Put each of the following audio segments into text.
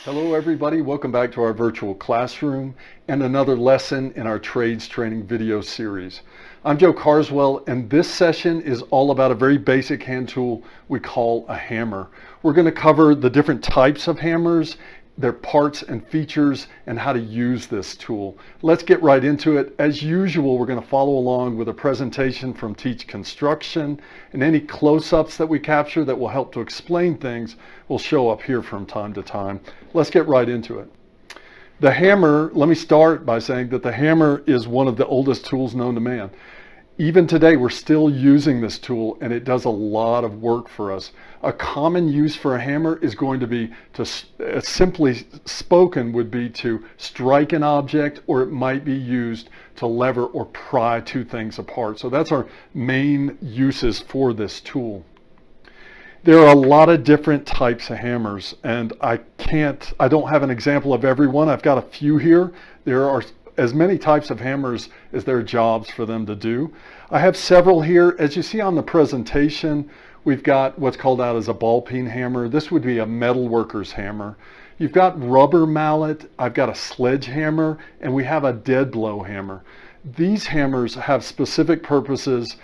Hello everybody, welcome back to our virtual classroom and another lesson in our trades training video series. I'm Joe Carswell and this session is all about a very basic hand tool we call a hammer. We're going to cover the different types of hammers, their parts and features, and how to use this tool. Let's get right into it. As usual, we're going to follow along with a presentation from Teach Construction, and any close-ups that we capture that will help to explain things will show up here from time to time. Let's get right into it. The hammer, let me start by saying that the hammer is one of the oldest tools known to man. Even today, we're still using this tool and it does a lot of work for us. A common use for a hammer is going to be to, simply spoken, would be to strike an object, or it might be used to lever or pry two things apart. So that's our main uses for this tool. There are a lot of different types of hammers, and I don't have an example of every one. I've got a few here. There are as many types of hammers as there are jobs for them to do. I have several here. As you see on the presentation, we've got what's called out as a ball peen hammer. This would be a metal worker's hammer. You've got rubber mallet, I've got a sledgehammer, and we have a dead blow hammer. These hammers have specific purposes.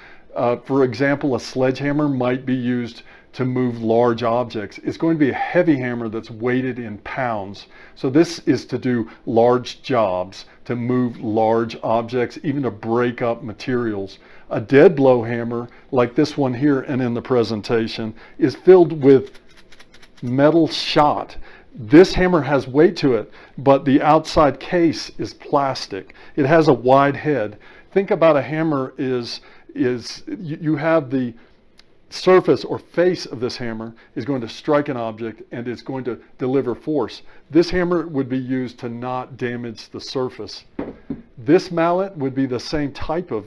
For example, a sledgehammer might be used to move large objects. It's going to be a heavy hammer that's weighted in pounds. So this is to do large jobs, to move large objects, even to break up materials. A dead blow hammer, like this one here and in the presentation, is filled with metal shot. This hammer has weight to it, but the outside case is plastic. It has a wide head. Think about a hammer you have the surface or face of this hammer is going to strike an object and it's going to deliver force. This hammer would be used to not damage the surface. This mallet would be the same type of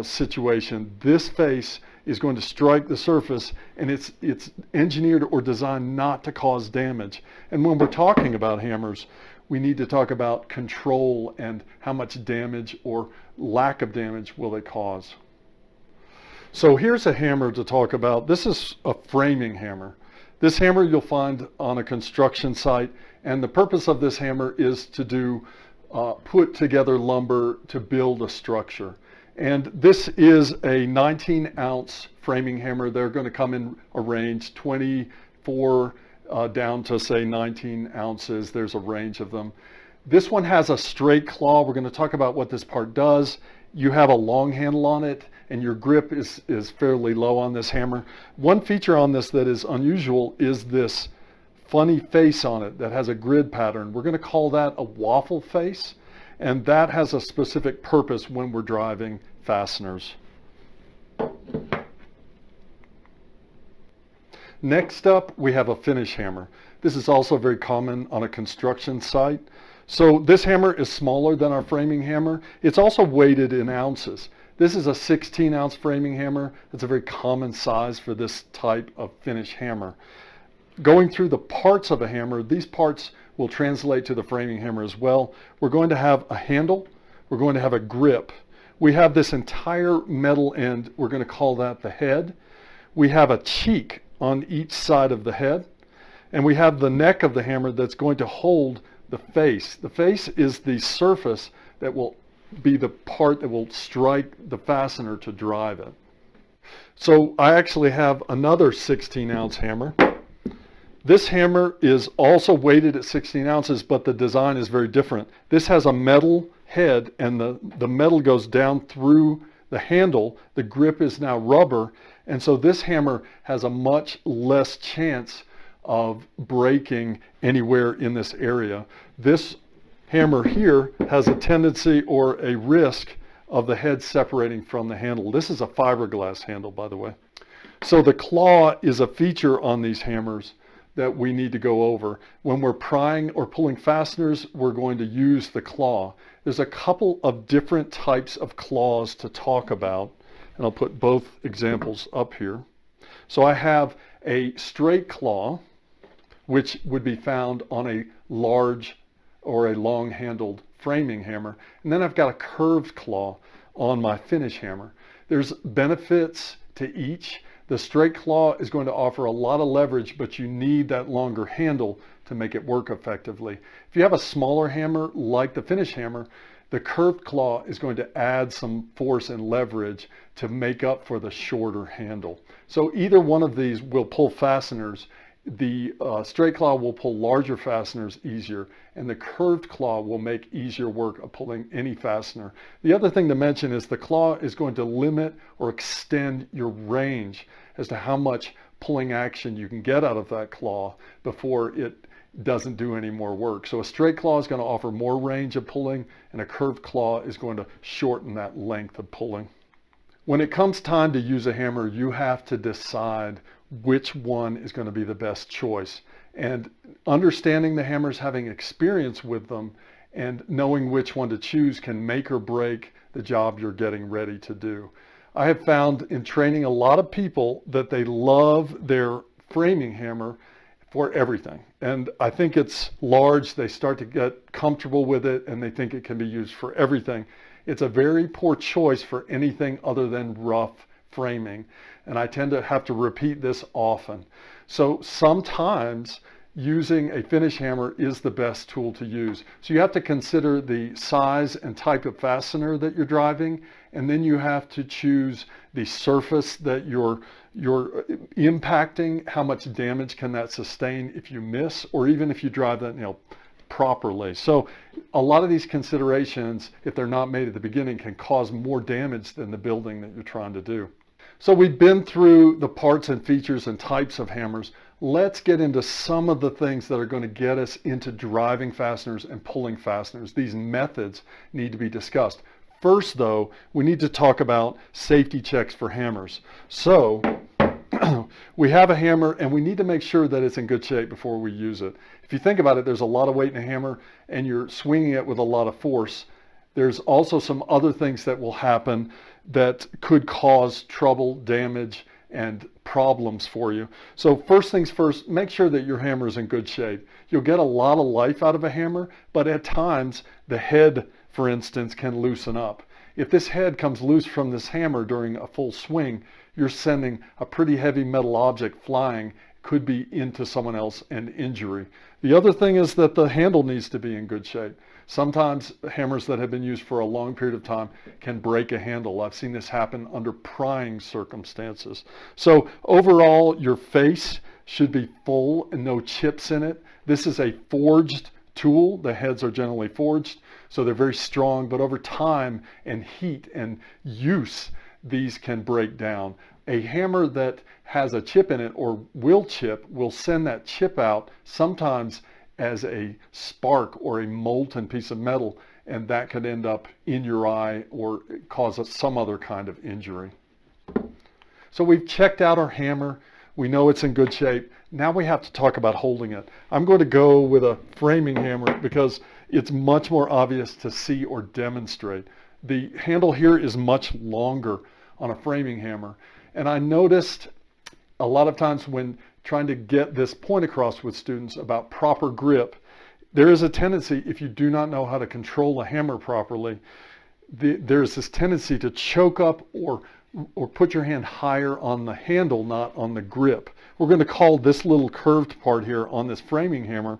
situation. This face is going to strike the surface and it's engineered or designed not to cause damage. And when we're talking about hammers, we need to talk about control and how much damage or lack of damage will they cause. So here's a hammer to talk about. This is a framing hammer. This hammer you'll find on a construction site, and the purpose of this hammer is to put together lumber to build a structure. And this is a 19-ounce framing hammer. They're going to come in a range 24 down to say 19 ounces. There's a range of them. This one has a straight claw. We're going to talk about what this part does. You have a long handle on it, and your grip is fairly low on this hammer. One feature on this that is unusual is this funny face on it that has a grid pattern. We're going to call that a waffle face, and that has a specific purpose when we're driving fasteners. Next up, we have a finish hammer. This is also very common on a construction site. So this hammer is smaller than our framing hammer. It's also weighted in ounces. This is a 16-ounce framing hammer. It's a very common size for this type of finish hammer. Going through the parts of a hammer, these parts will translate to the framing hammer as well. We're going to have a handle. We're going to have a grip. We have this entire metal end. We're going to call that the head. We have a cheek on each side of the head. And we have the neck of the hammer that's going to hold the face. The face is the surface that will be the part that will strike the fastener to drive it. So I actually have another 16-ounce hammer. This hammer is also weighted at 16 ounces, but the design is very different. This has a metal head, and the metal goes down through the handle. The grip is now rubber, and so this hammer has a much less chance of breaking anywhere in this area. This hammer here has a tendency or a risk of the head separating from the handle. This is a fiberglass handle, by the way. So the claw is a feature on these hammers that we need to go over. When we're prying or pulling fasteners, we're going to use the claw. There's a couple of different types of claws to talk about, and I'll put both examples up here. So I have a straight claw, which would be found on a large or a long-handled framing hammer. And then I've got a curved claw on my finish hammer. There's benefits to each. The straight claw is going to offer a lot of leverage, but you need that longer handle to make it work effectively. If you have a smaller hammer like the finish hammer, the curved claw is going to add some force and leverage to make up for the shorter handle. So either one of these will pull fasteners. The straight claw will pull larger fasteners easier, and the curved claw will make easier work of pulling any fastener. The other thing to mention is the claw is going to limit or extend your range as to how much pulling action you can get out of that claw before it doesn't do any more work. So a straight claw is going to offer more range of pulling, and a curved claw is going to shorten that length of pulling. When it comes time to use a hammer, you have to decide which one is going to be the best choice. And understanding the hammers, having experience with them, and knowing which one to choose can make or break the job you're getting ready to do. I have found in training a lot of people that they love their framing hammer for everything. And I think it's large. They start to get comfortable with it and they think it can be used for everything. It's a very poor choice for anything other than rough framing. And I tend to have to repeat this often. So sometimes using a finish hammer is the best tool to use. So you have to consider the size and type of fastener that you're driving, and then you have to choose the surface that you're impacting. How much damage can that sustain if you miss, or even if you drive that properly. So a lot of these considerations, if they're not made at the beginning, can cause more damage than the building that you're trying to do. So we've been through the parts and features and types of hammers. Let's get into some of the things that are going to get us into driving fasteners and pulling fasteners. These methods need to be discussed. First, though, we need to talk about safety checks for hammers. So we have a hammer and we need to make sure that it's in good shape before we use it. If you think about it, there's a lot of weight in a hammer and you're swinging it with a lot of force. There's also some other things that will happen that could cause trouble, damage, and problems for you. So first things first, make sure that your hammer is in good shape. You'll get a lot of life out of a hammer, but at times the head, for instance, can loosen up. If this head comes loose from this hammer during a full swing, you're sending a pretty heavy metal object flying, could be into someone else and injury. The other thing is that the handle needs to be in good shape. Sometimes hammers that have been used for a long period of time can break a handle. I've seen this happen under prying circumstances. So overall, your face should be full and no chips in it. This is a forged tool. The heads are generally forged, so they're very strong, but over time and heat and use, these can break down. A hammer that has a chip in it or will chip will send that chip out sometimes as a spark or a molten piece of metal, and that could end up in your eye or cause some other kind of injury. So we've checked out our hammer. We know it's in good shape. Now we have to talk about holding it. I'm going to go with a framing hammer because it's much more obvious to see or demonstrate. The handle here is much longer on a framing hammer. And I noticed a lot of times when trying to get this point across with students about proper grip, there is a tendency, if you do not know how to control a hammer properly, there's this tendency to choke up or put your hand higher on the handle, not on the grip. We're going to call this little curved part here on this framing hammer,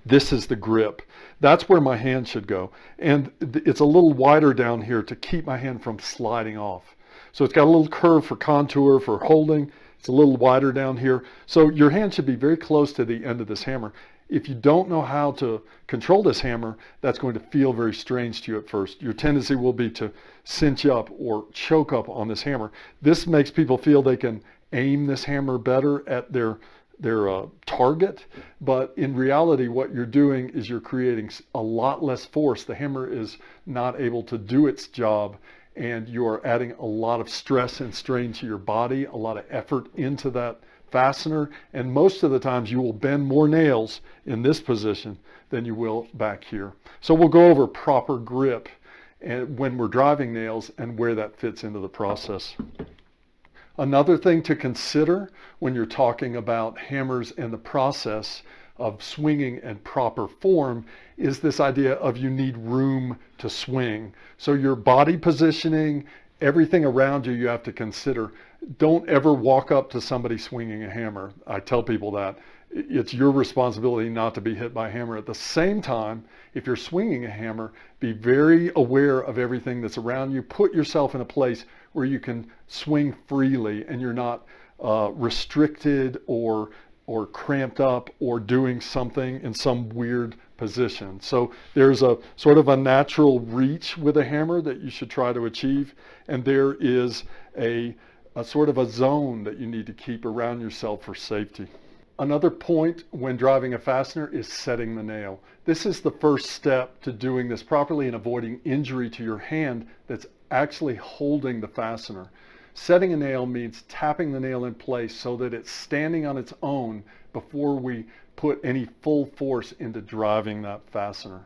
this is the grip. That's where my hand should go. And it's a little wider down here to keep my hand from sliding off. So it's got a little curve for contour, for holding. It's a little wider down here. So your hand should be very close to the end of this hammer. If you don't know how to control this hammer, that's going to feel very strange to you at first. Your tendency will be to cinch up or choke up on this hammer. This makes people feel they can aim this hammer better at their target, but in reality what you're doing is you're creating a lot less force. The hammer is not able to do its job, and you are adding a lot of stress and strain to your body, a lot of effort into that fastener, and most of the times you will bend more nails in this position than you will back here. So we'll go over proper grip and when we're driving nails and where that fits into the process. Another thing to consider when you're talking about hammers and the process of swinging and proper form is this idea of you need room to swing. So your body positioning, everything around you, you have to consider. Don't ever walk up to somebody swinging a hammer. I tell people that. It's your responsibility not to be hit by a hammer. At the same time, if you're swinging a hammer, be very aware of everything that's around you. Put yourself in a place where you can swing freely and you're not restricted or cramped up or doing something in some weird position. So there's a sort of a natural reach with a hammer that you should try to achieve, and there is a sort of a zone that you need to keep around yourself for safety. Another point when driving a fastener is setting the nail. This is the first step to doing this properly and avoiding injury to your hand that's actually holding the fastener. Setting a nail means tapping the nail in place so that it's standing on its own before we put any full force into driving that fastener.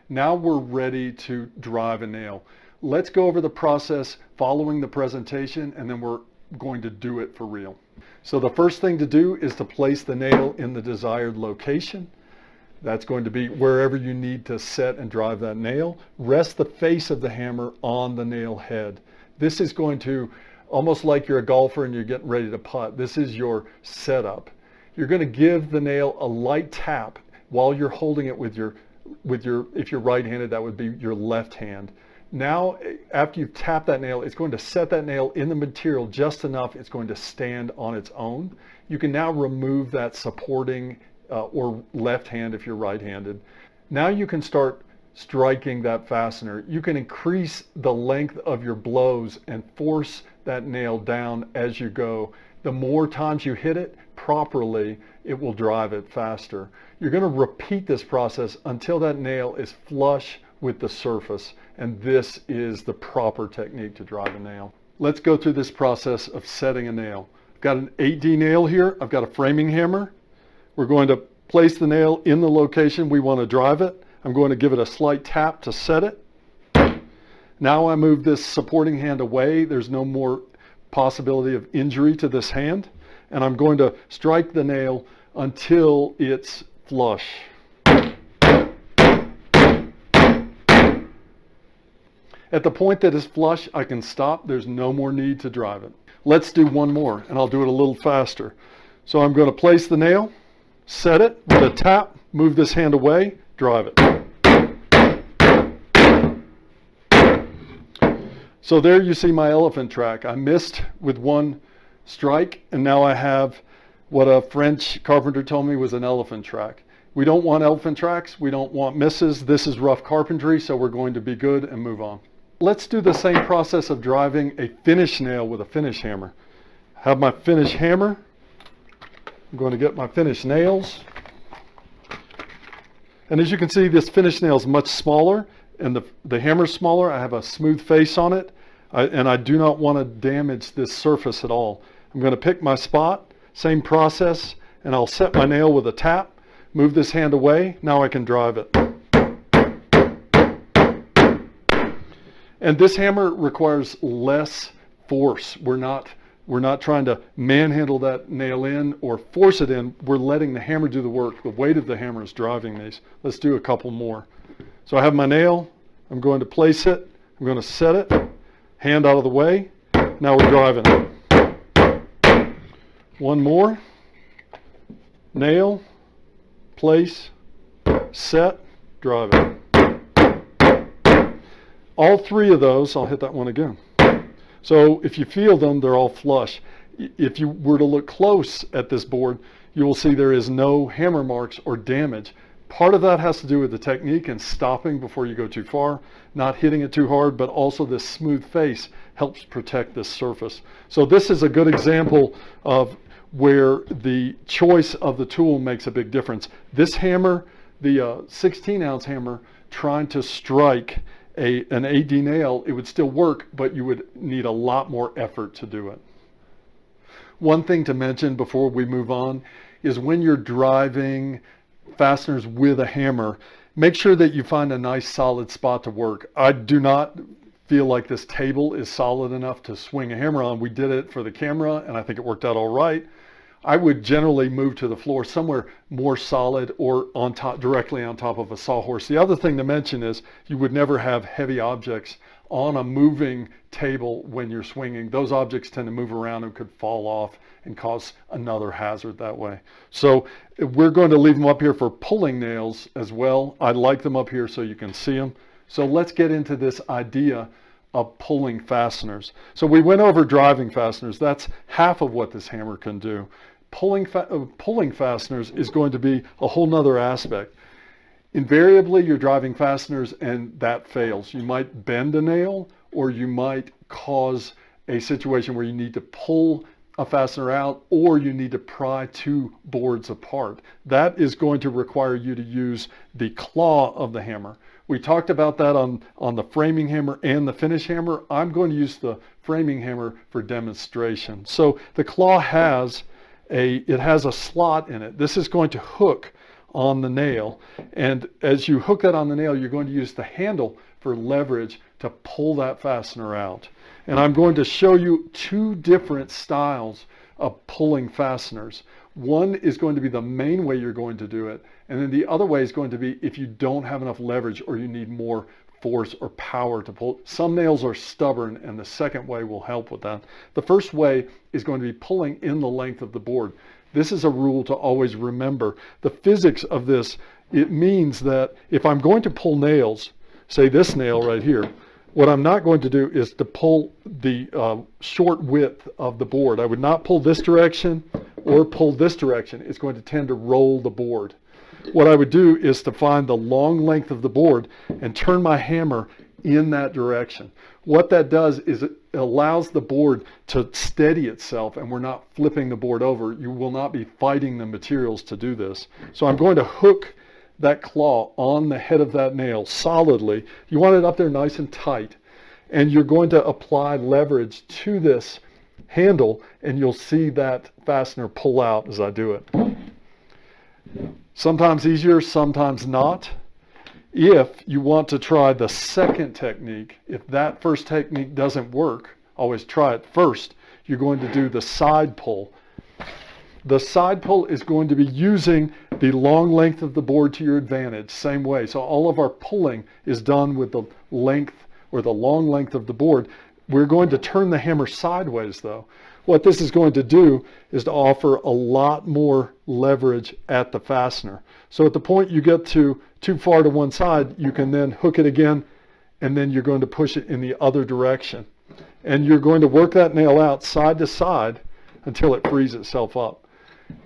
Now we're ready to drive a nail. Let's go over the process following the presentation, and then we're going to do it for real. So the first thing to do is to place the nail in the desired location. That's going to be wherever you need to set and drive that nail. Rest the face of the hammer on the nail head. This is going to, almost like you're a golfer and you're getting ready to putt, this is your setup. You're going to give the nail a light tap while you're holding it with your, if you're right-handed, that would be your left hand. Now, after you've tapped that nail, it's going to set that nail in the material just enough it's going to stand on its own. You can now remove that supporting or left hand if you're right-handed. Now you can start striking that fastener. You can increase the length of your blows and force that nail down as you go. The more times you hit it properly, it will drive it faster. You're going to repeat this process until that nail is flush with the surface, and this is the proper technique to drive a nail. Let's go through this process of setting a nail. I've got an 8D nail here. I've got a framing hammer. We're going to place the nail in the location we want to drive it. I'm going to give it a slight tap to set it. Now I move this supporting hand away. There's no more possibility of injury to this hand. And I'm going to strike the nail until it's flush. At the point that it's flush, I can stop. There's no more need to drive it. Let's do one more, and I'll do it a little faster. So I'm going to place the nail, set it with a tap, move this hand away, drive it. So there you see my elephant track. I missed with one strike, and now I have what a French carpenter told me was an elephant track. We don't want elephant tracks. We don't want misses. This is rough carpentry, so we're going to be good and move on. Let's do the same process of driving a finish nail with a finish hammer. Have my finish hammer. I'm going to get my finish nails. And as you can see, this finish nail is much smaller, and the hammer's smaller. I have a smooth face on it, and I do not want to damage this surface at all. I'm going to pick my spot, same process, and I'll set my nail with a tap, move this hand away. Now I can drive it. And this hammer requires less force. We're not trying to manhandle that nail in or force it in. We're letting the hammer do the work. The weight of the hammer is driving these. Let's do a couple more. So I have my nail. I'm going to place it. I'm going to set it. Hand out of the way. Now we're driving it. One more. Nail, place, set, drive it. All three of those, I'll hit that one again. So if you feel them, they're all flush. If you were to look close at this board, you will see there is no hammer marks or damage. Part of that has to do with the technique and stopping before you go too far, not hitting it too hard, but also this smooth face helps protect this surface. So this is a good example of where the choice of the tool makes a big difference. This hammer, the 16-ounce hammer, trying to strike an 8D nail, it would still work, but you would need a lot more effort to do it. One thing to mention before we move on is when you're driving fasteners with a hammer, make sure that you find a nice solid spot to work. I do not feel like this table is solid enough to swing a hammer on. We did it for the camera and I think it worked out all right. I would generally move to the floor somewhere more solid or on top, directly on top of a sawhorse. The other thing to mention is you would never have heavy objects on a moving table when you're swinging. Those objects tend to move around and could fall off and cause another hazard that way. So we're going to leave them up here for pulling nails as well. I like them up here so you can see them. So let's get into this idea of pulling fasteners. So we went over driving fasteners. That's half of what this hammer can do. Pulling fasteners is going to be a whole nother aspect. Invariably, you're driving fasteners and that fails. You might bend a nail, or you might cause a situation where you need to pull a fastener out, or you need to pry two boards apart. That is going to require you to use the claw of the hammer. We talked about that on the framing hammer and the finish hammer. I'm going to use the framing hammer for demonstration. So the claw has a slot in it. This is going to hook on the nail, and as you hook that on the nail, you're going to use the handle for leverage to pull that fastener out. And I'm going to show you two different styles of pulling fasteners. One is going to be the main way you're going to do it, and then the other way is going to be if you don't have enough leverage or you need more force or power to pull. Some nails are stubborn, and the second way will help with that. The first way is going to be pulling in the length of the board. This is a rule to always remember. The physics of this, it means that if I'm going to pull nails, say this nail right here, what I'm not going to do is to pull the short width of the board. I would not pull this direction or pull this direction. It's going to tend to roll the board. What I would do is to find the long length of the board and turn my hammer in that direction. What that does is it allows the board to steady itself, and we're not flipping the board over. You will not be fighting the materials to do this. So I'm going to hook that claw on the head of that nail solidly. You want it up there nice and tight, and you're going to apply leverage to this handle, and you'll see that fastener pull out as I do it. Sometimes easier, sometimes not. If you want to try the second technique, if that first technique doesn't work, always try it first. You're going to do the side pull. The side pull is going to be using the long length of the board to your advantage, same way. So all of our pulling is done with the length or the long length of the board. We're going to turn the hammer sideways though. What this is going to do is to offer a lot more leverage at the fastener. So at the point you get too far to one side, you can then hook it again, and then you're going to push it in the other direction. And you're going to work that nail out side to side until it frees itself up.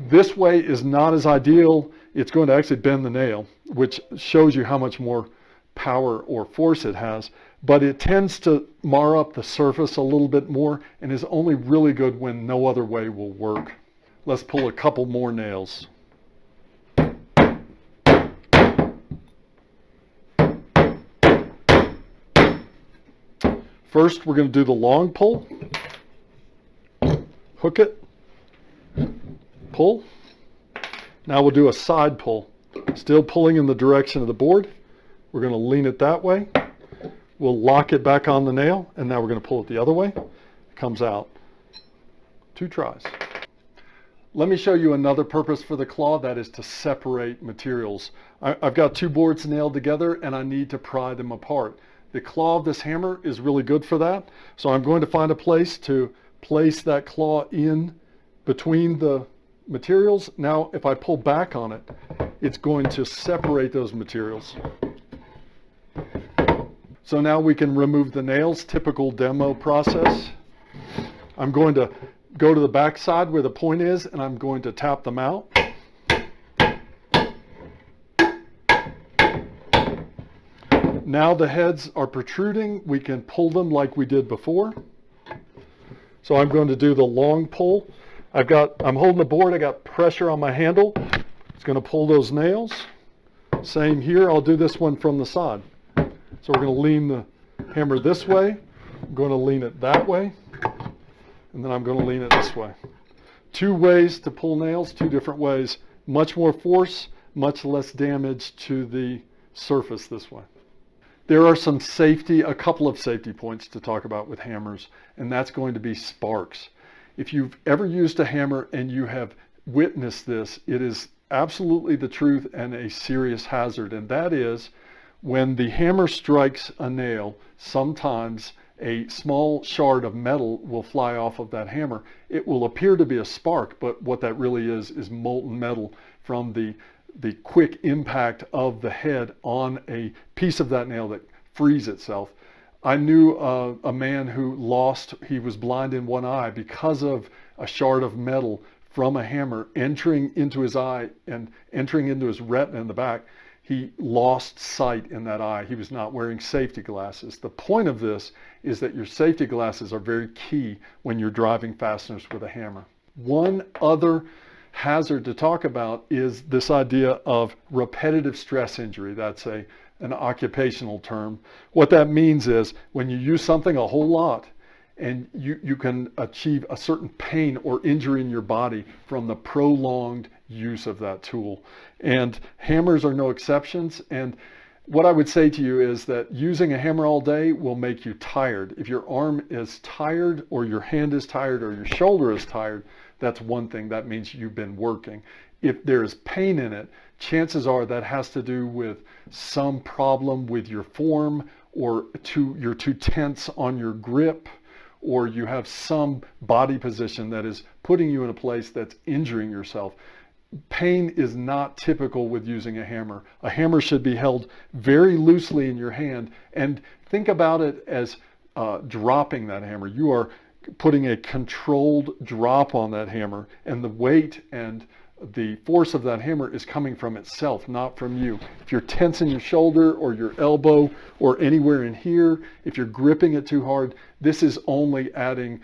This way is not as ideal. It's going to actually bend the nail, which shows you how much more power or force it has, but it tends to mar up the surface a little bit more and is only really good when no other way will work. Let's pull a couple more nails. First, we're going to do the long pull. Hook it, pull. Now we'll do a side pull. Still pulling in the direction of the board. We're going to lean it that way. We'll lock it back on the nail, and now we're going to pull it the other way. It comes out. 2 tries. Let me show you another purpose for the claw, that is to separate materials. I've got 2 boards nailed together, and I need to pry them apart. The claw of this hammer is really good for that, so I'm going to find a place to place that claw in between the materials. Now, if I pull back on it, it's going to separate those materials. So now we can remove the nails, typical demo process. I'm going to go to the back side where the point is, and I'm going to tap them out. Now the heads are protruding. We can pull them like we did before. So I'm going to do the long pull. I'm holding the board, I got pressure on my handle. It's going to pull those nails. Same here, I'll do this one from the side. So we're going to lean the hammer this way, I'm going to lean it that way, and then I'm going to lean it this way. 2 ways to pull nails, 2 different ways. Much more force, much less damage to the surface this way. There are a couple of safety points to talk about with hammers, and that's going to be sparks. If you've ever used a hammer and you have witnessed this, it is absolutely the truth and a serious hazard, and that is When the hammer strikes a nail, sometimes a small shard of metal will fly off of that hammer. It will appear to be a spark, but what that really is molten metal from the quick impact of the head on a piece of that nail that frees itself. I knew a man who he was blind in one eye because of a shard of metal from a hammer entering into his eye and entering into his retina in the back. He lost sight in that eye. He was not wearing safety glasses. The point of this is that your safety glasses are very key when you're driving fasteners with a hammer. One other hazard to talk about is this idea of repetitive stress injury. That's an occupational term. What that means is when you use something a whole lot, and you can achieve a certain pain or injury in your body from the prolonged use of that tool. And hammers are no exceptions. And what I would say to you is that using a hammer all day will make you tired. If your arm is tired, or your hand is tired, or your shoulder is tired, that's one thing. That means you've been working. If there's pain in it, chances are that has to do with some problem with your form, or you're too tense on your grip, or you have some body position that is putting you in a place that's injuring yourself. Pain is not typical with using a hammer. A hammer should be held very loosely in your hand, and think about it as dropping that hammer. You are putting a controlled drop on that hammer, and the weight and the force of that hammer is coming from itself, not from you. If you're tensing your shoulder or your elbow or anywhere in here, if you're gripping it too hard, this is only adding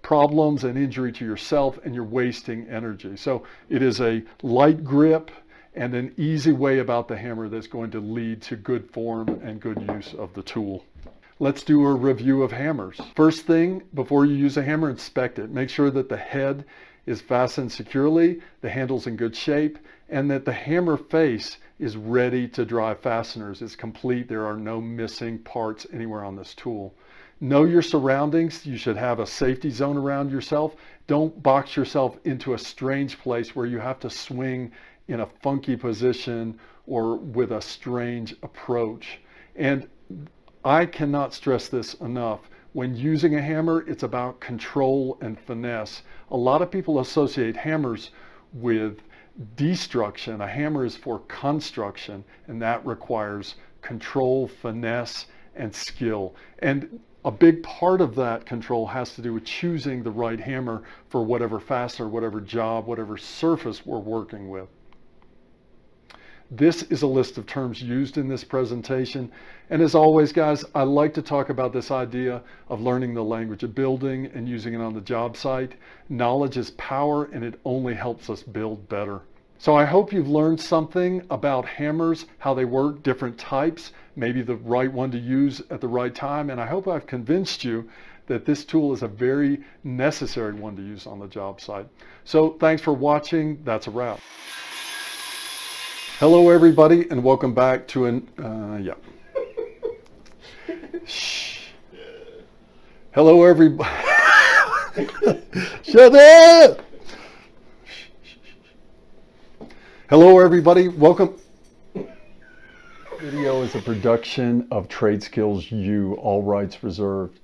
problems and injury to yourself, and you're wasting energy. So it is a light grip and an easy way about the hammer that's going to lead to good form and good use of the tool. Let's do a review of hammers. First thing, before you use a hammer, inspect it. Make sure that the head is fastened securely, the handle's in good shape, and that the hammer face is ready to drive fasteners. It's complete. There are no missing parts anywhere on this tool. Know your surroundings. You should have a safety zone around yourself. Don't box yourself into a strange place where you have to swing in a funky position or with a strange approach. And I cannot stress this enough. When using a hammer, it's about control and finesse. A lot of people associate hammers with destruction. A hammer is for construction, and that requires control, finesse, and skill. And a big part of that control has to do with choosing the right hammer for whatever fastener, whatever job, whatever surface we're working with. This is a list of terms used in this presentation. And as always, guys, I like to talk about this idea of learning the language of building and using it on the job site. Knowledge is power, and it only helps us build better. So I hope you've learned something about hammers, how they work, different types, maybe the right one to use at the right time. And I hope I've convinced you that this tool is a very necessary one to use on the job site. So thanks for watching. That's a wrap. Hello, everybody, and welcome back to Shh. Hello, everybody. Shut up. Hello, everybody. Welcome. Video is a production of Trade Skills U, all rights reserved.